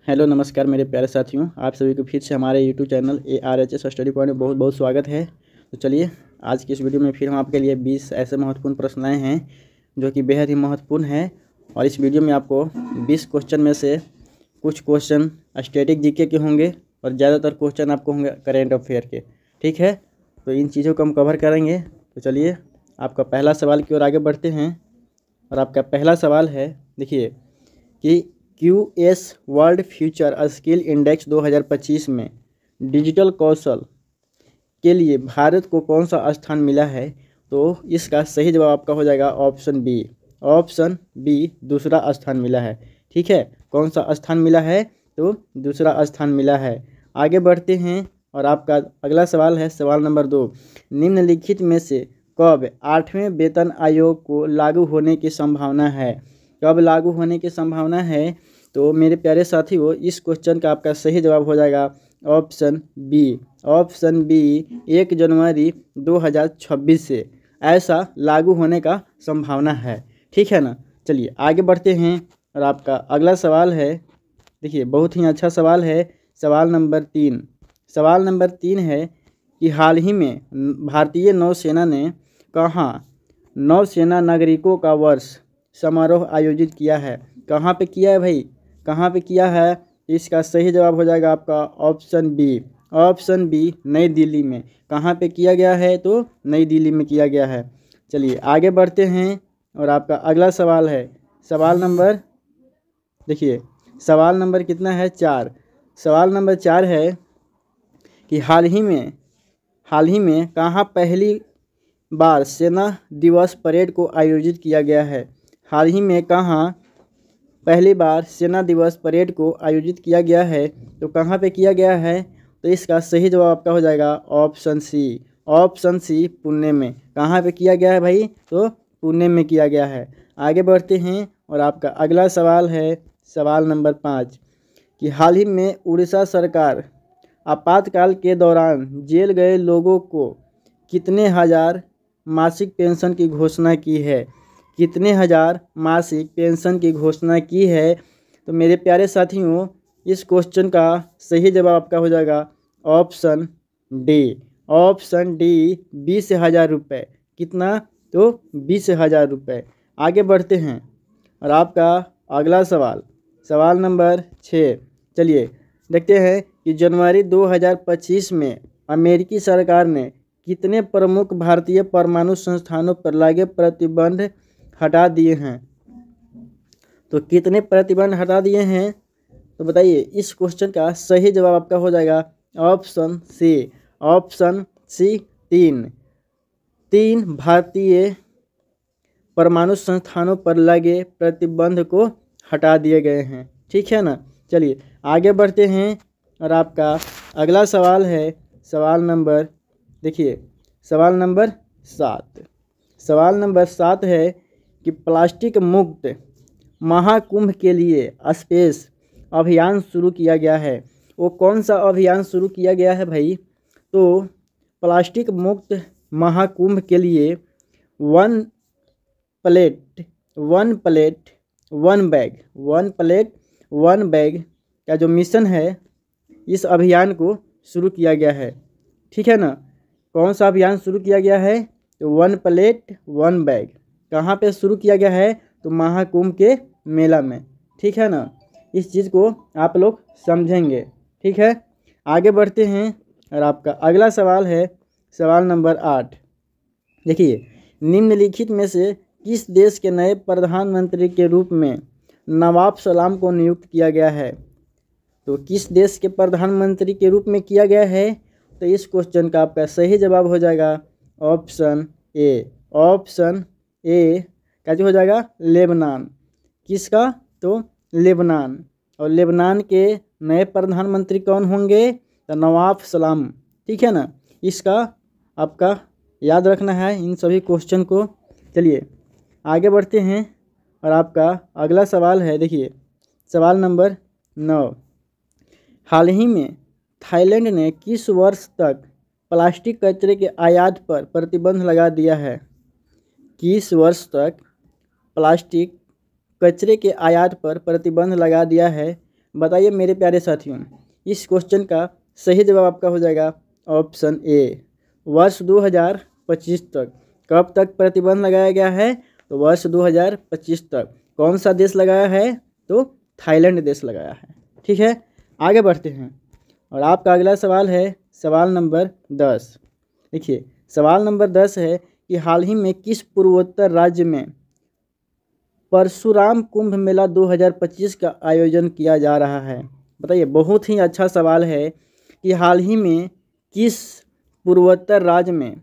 Hello नमस्कार मेरे प्यारे साथियों, आप सभी को फिर से हमारे YouTube channel ARHS study point में बहुत बहुत स्वागत है। तो चलिए आज की इस वीडियो में फिर हम आपके लिए 20 ऐसे महत्वपूर्ण प्रश्न लाए हैं जो कि बेहद ही महत्वपूर्ण है। और इस वीडियो में आपको 20 क्वेश्चन में से कुछ क्वेश्चन स्टैटिक जीके के होंगे और ज़्यादातर क्वेश्चन आपको होंगे करेंट अफेयर के। ठीक है, तो इन चीज़ों को हम कवर करेंगे। तो चलिए आपका पहला सवाल की ओर आगे बढ़ते हैं। और आपका पहला सवाल है, देखिए कि QS world future skill index 2025 में डिजिटल कौशल के लिए भारत को कौन सा स्थान मिला है। तो इसका सही जवाब आपका हो जाएगा ऑप्शन बी, दूसरा स्थान मिला है। ठीक है, कौन सा स्थान मिला है, तो दूसरा स्थान मिला है। आगे बढ़ते हैं और आपका अगला सवाल है सवाल नंबर 2, निम्नलिखित में से कब 8वें वेतन आयोग को लागू होने की संभावना है। कब लागू होने की संभावना है, तो मेरे प्यारे साथियों इस क्वेश्चन का आपका सही जवाब हो जाएगा ऑप्शन बी 1 जनवरी 2026 से ऐसा लागू होने का संभावना है। ठीक है ना। चलिए आगे बढ़ते हैं और आपका अगला सवाल है, देखिए बहुत ही अच्छा सवाल है। सवाल नंबर 3 है कि हाल ही में भारतीय नौसेना ने कहाँ नौसेना नागरिकों का वर्ष समारोह आयोजित किया है। कहाँ पे किया है भाई, कहाँ पे किया है। इसका सही जवाब हो जाएगा आपका ऑप्शन बी नई दिल्ली में। कहाँ पे किया गया है, तो नई दिल्ली में किया गया है। चलिए आगे बढ़ते हैं और आपका अगला सवाल है सवाल नंबर कितना है, 4। सवाल नंबर 4 है कि हाल ही में कहाँ पहली बार सेना दिवस परेड को आयोजित किया गया है। हाल ही में कहाँ पहली बार सेना दिवस परेड को आयोजित किया गया है, तो कहाँ पे किया गया है। तो इसका सही जवाब आपका हो जाएगा ऑप्शन सी पुणे में। कहाँ पे किया गया है भाई, तो पुणे में किया गया है। आगे बढ़ते हैं और आपका अगला सवाल है सवाल नंबर 5 कि हाल ही में उड़ीसा सरकार आपातकाल के दौरान जेल गए लोगों को कितने हजार मासिक पेंशन की घोषणा की है। कितने हजार मासिक पेंशन की घोषणा की है। तो मेरे प्यारे साथियों इस क्वेश्चन का सही जवाब आपका हो जाएगा ऑप्शन डी 20,000 रुपये। कितना, तो 20,000 रुपये। आगे बढ़ते हैं और आपका अगला सवाल नंबर 6। चलिए देखते हैं कि जनवरी 2025 में अमेरिकी सरकार ने कितने प्रमुख भारतीय परमाणु संस्थानों पर लगे प्रतिबंध हटा दिए हैं। तो कितने प्रतिबंध हटा दिए हैं, तो बताइए। इस क्वेश्चन का सही जवाब आपका हो जाएगा ऑप्शन सी 3 भारतीय परमाणु संस्थानों पर लगे प्रतिबंध को हटा दिए गए हैं। ठीक है ना। चलिए आगे बढ़ते हैं और आपका अगला सवाल है सवाल नंबर 7 है कि प्लास्टिक मुक्त महाकुंभ के लिए स्पेस अभियान शुरू किया गया है। वो कौन सा अभियान शुरू किया गया है भाई, तो प्लास्टिक मुक्त महाकुंभ के लिए वन प्लेट वन बैग का जो मिशन है, इस अभियान को शुरू किया गया है। ठीक है ना। कौन सा अभियान शुरू किया गया है, तो 1 प्लेट 1 बैग। कहाँ पे शुरू किया गया है, तो महाकुंभ के मेला में। ठीक है ना। इस चीज़ को आप लोग समझेंगे। ठीक है, आगे बढ़ते हैं और आपका अगला सवाल है सवाल नंबर 8। देखिए निम्नलिखित में से किस देश के नए प्रधानमंत्री के रूप में नवाब सलाम को नियुक्त किया गया है। तो किस देश के प्रधानमंत्री के रूप में किया गया है, तो इस क्वेश्चन का आपका सही जवाब हो जाएगा ऑप्शन ए का जो हो जाएगा लेबनान। किसका, तो लेबनान। और लेबनान के नए प्रधानमंत्री कौन होंगे, तो नवाब सलाम। ठीक है ना। इसका आपका याद रखना है इन सभी क्वेश्चन को। चलिए आगे बढ़ते हैं और आपका अगला सवाल है, देखिए सवाल नंबर 9। हाल ही में थाईलैंड ने किस वर्ष तक प्लास्टिक कचरे के आयात पर प्रतिबंध लगा दिया है। किस वर्ष तक प्लास्टिक कचरे के आयात पर प्रतिबंध लगा दिया है। बताइए मेरे प्यारे साथियों, इस क्वेश्चन का सही जवाब आपका हो जाएगा ऑप्शन ए, वर्ष 2025 तक। कब तक प्रतिबंध लगाया गया है? तो वर्ष 2025 तक। कौन सा देश लगाया है? तो थाईलैंड देश लगाया है। ठीक है, आगे बढ़ते हैं और आपका अगला सवाल है सवाल नंबर 10। देखिए सवाल नंबर 10 है कि हाल ही में किस पूर्वोत्तर राज्य में परशुराम कुंभ मेला 2025 का आयोजन किया जा रहा है? बताइए, बहुत ही अच्छा सवाल है कि हाल ही में किस पूर्वोत्तर राज्य में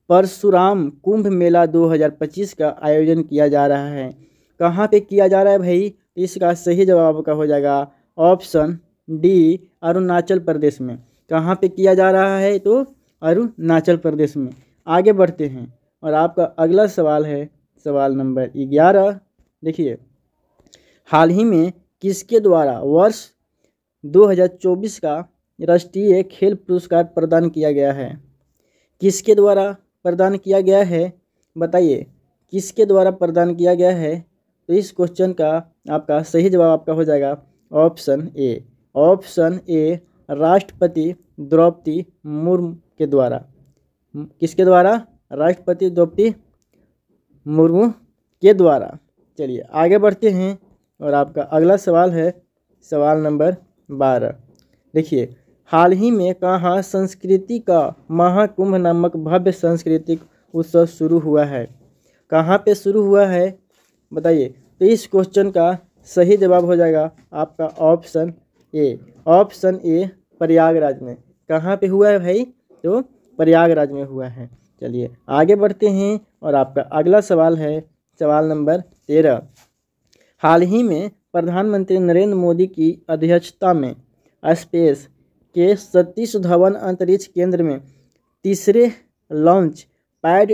परशुराम कुंभ मेला 2025 का आयोजन किया जा रहा है। कहाँ पे किया जा रहा है भाई? इसका सही जवाब का हो जाएगा ऑप्शन डी, अरुणाचल प्रदेश में। कहाँ पे किया जा रहा है? तो अरुणाचल प्रदेश में। आगे बढ़ते हैं और आपका अगला सवाल है सवाल नंबर 11। देखिए, हाल ही में किसके द्वारा वर्ष 2024 का राष्ट्रीय खेल पुरस्कार प्रदान किया गया है? किसके द्वारा प्रदान किया गया है? बताइए, किसके द्वारा प्रदान किया गया है? तो इस क्वेश्चन का आपका सही जवाब आपका हो जाएगा ऑप्शन ए। ऑप्शन ए, राष्ट्रपति द्रौपदी मुर्मू के द्वारा। किसके द्वारा? राष्ट्रपति द्रौपदी मुर्मू के द्वारा। चलिए आगे बढ़ते हैं और आपका अगला सवाल है सवाल नंबर 12। देखिए, हाल ही में कहाँ संस्कृति का महाकुंभ नामक भव्य सांस्कृतिक उत्सव शुरू हुआ है? कहाँ पे शुरू हुआ है? बताइए। तो इस क्वेश्चन का सही जवाब हो जाएगा आपका option A. Option A, Prayagraj में। कहाँ पे हुआ है भाई? तो प्रयागराज में हुआ है। चलिए आगे बढ़ते हैं और आपका अगला सवाल है सवाल नंबर 13। हाल ही में प्रधानमंत्री नरेंद्र मोदी की अध्यक्षता में स्पेस के सतीश धवन अंतरिक्ष केंद्र में तीसरे लॉन्च पैड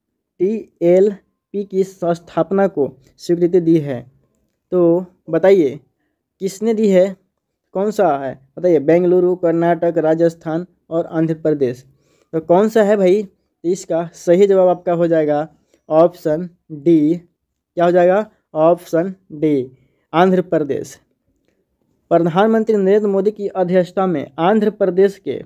टीएलपी की स्थापना को स्वीकृति दी है। तो बताइए किसने दी है? कौन सा है? बताइए। बेंगलुरु, कर्नाटक, राजस्थान और आंध्र प्रदेश। तो कौन सा है भाई? इसका सही जवाब आपका हो जाएगा ऑप्शन डी। क्या हो जाएगा? Option D, Andhra Pradesh. प्रधानमंत्री नरेंद्र मोदी की अध्यक्षता में आंध्र प्रदेश के,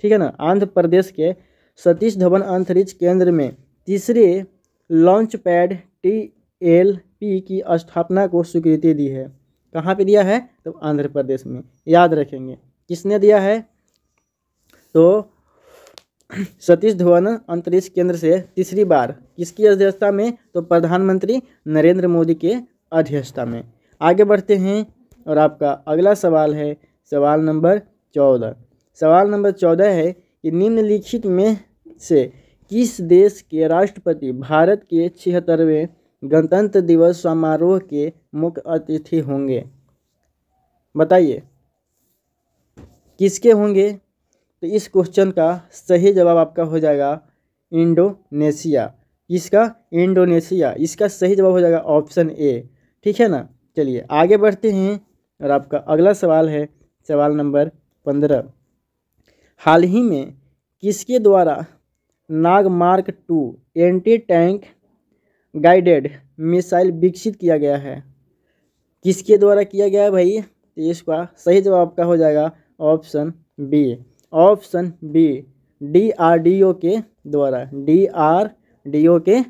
ठीक है ना, आंध्र प्रदेश के सतीश धवन अंतरिक्ष केंद्र में तीसरे लॉन्च पैड टीएलपी की स्थापना को स्वीकृति दी है। कहाँ पे दिया है? तो आंध्र प्रदेश में। याद रखेंगे किसने दिया है? तो सतीश धवन अंतरिक्ष केंद्र से तीसरी बार किसकी अध्यक्षता में? तो प्रधानमंत्री नरेंद्र मोदी के अध्यक्षता में। आगे बढ़ते हैं और आपका अगला सवाल है सवाल नंबर 14। सवाल नंबर 14 है कि निम्नलिखित में से किस देश के राष्ट्रपति भारत के 76वें गणतंत्र दिवस समारोह के मुख्य अतिथि होंगे? बताइए किसके होंगे? तो इस क्वेश्चन का सही जवाब आपका हो जाएगा इंडोनेशिया। किसका? इंडोनेशिया। इसका सही जवाब हो जाएगा ऑप्शन ए। ठीक है ना। चलिए आगे बढ़ते हैं और आपका अगला सवाल है सवाल नंबर 15। हाल ही में किसके द्वारा नागमार्क 2 एंटी टैंक गाइडेड मिसाइल विकसित किया गया है? किसके द्वारा किया गया है भाई? तो इसका सही जवाब आपका हो जाएगा option B. Option B, DRDO के द्वारा। डीआरडीओ के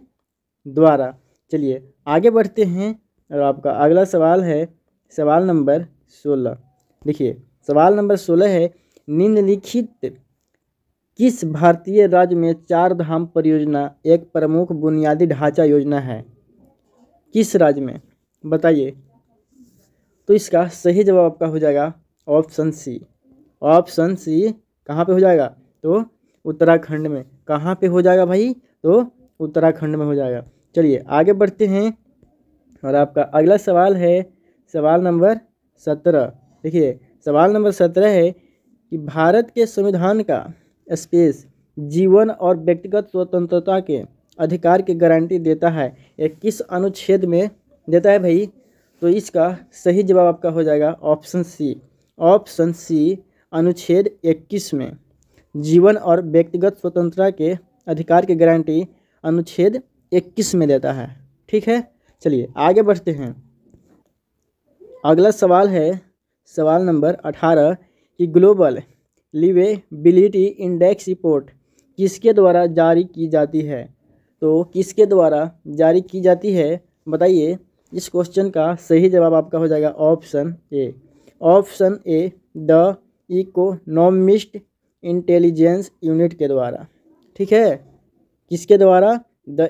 द्वारा। चलिए आगे बढ़ते हैं और आपका अगला सवाल है सवाल नंबर 16। देखिए सवाल नंबर 16 है, निम्नलिखित किस भारतीय राज्य में 4 धाम परियोजना एक प्रमुख बुनियादी ढांचा योजना है? किस राज्य में? बताइए। तो इसका सही जवाब आपका हो जाएगा ऑप्शन सी। ऑप्शन सी कहाँ पे हो जाएगा? तो उत्तराखंड में। कहाँ पे हो जाएगा भाई? तो उत्तराखंड में हो जाएगा। चलिए आगे बढ़ते हैं और आपका अगला सवाल है सवाल नंबर 17। देखिए सवाल नंबर 17 है कि भारत के संविधान का स्पेस जीवन और व्यक्तिगत स्वतंत्रता के अधिकार की गारंटी देता है। यह किस अनुच्छेद में देता है भाई? तो इसका सही जवाब आपका हो जाएगा ऑप्शन सी। ऑप्शन सी, अनुच्छेद 21 में जीवन और व्यक्तिगत स्वतंत्रता के अधिकार की गारंटी अनुच्छेद 21 में देता है। ठीक है। चलिए आगे बढ़ते हैं अगला सवाल है सवाल नंबर 18 कि ग्लोबल लिवेबिलिटी इंडेक्स रिपोर्ट किसके द्वारा जारी की जाती है। तो किसके द्वारा जारी की जाती है बताइए। इस क्वेश्चन का सही जवाब आपका हो जाएगा option A. Option A the economist intelligence unit के द्वारा। ठीक है, किसके द्वारा? द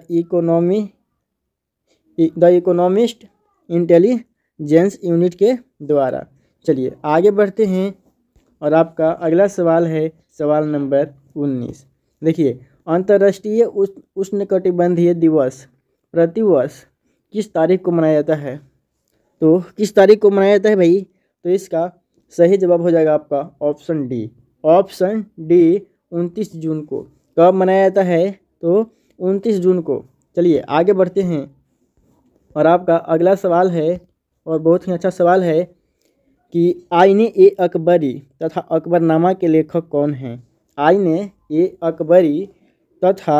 इकोनॉमिस्ट इंटेलिजेंस यूनिट के द्वारा। चलिए आगे बढ़ते हैं और आपका अगला सवाल है सवाल नंबर 19। देखिए, अंतर्राष्ट्रीय उष्णकटिबंधीय दिवस प्रतिवर्ष किस तारीख को मनाया जाता है। तो किस तारीख को मनाया जाता है भाई? तो इसका सही जवाब हो जाएगा आपका ऑप्शन डी। ऑप्शन डी 29 जून को। कब मनाया जाता है? तो 29 जून को। चलिए आगे बढ़ते हैं और आपका अगला सवाल है और बहुत ही अच्छा सवाल है कि आईने ए अकबरी तथा अकबरनामा के लेखक कौन हैं। आईने ए अकबरी तथा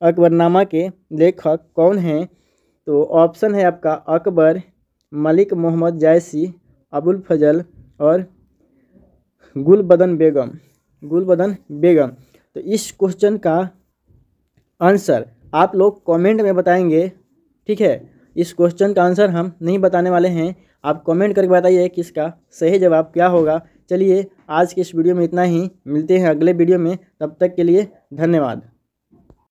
अकबरनामा के लेखक कौन हैं? तो ऑप्शन है आपका अकबर, मलिक मोहम्मद जायसी, अबुल फजल और गुलबदन बेगम। तो इस क्वेश्चन का आंसर आप लोग कमेंट में बताएंगे। ठीक है, इस क्वेश्चन का आंसर हम नहीं बताने वाले हैं, आप कमेंट करके बताइए कि इसका सही जवाब क्या होगा। चलिए आज के इस वीडियो में इतना ही, मिलते हैं अगले वीडियो में, तब तक के लिए धन्यवाद।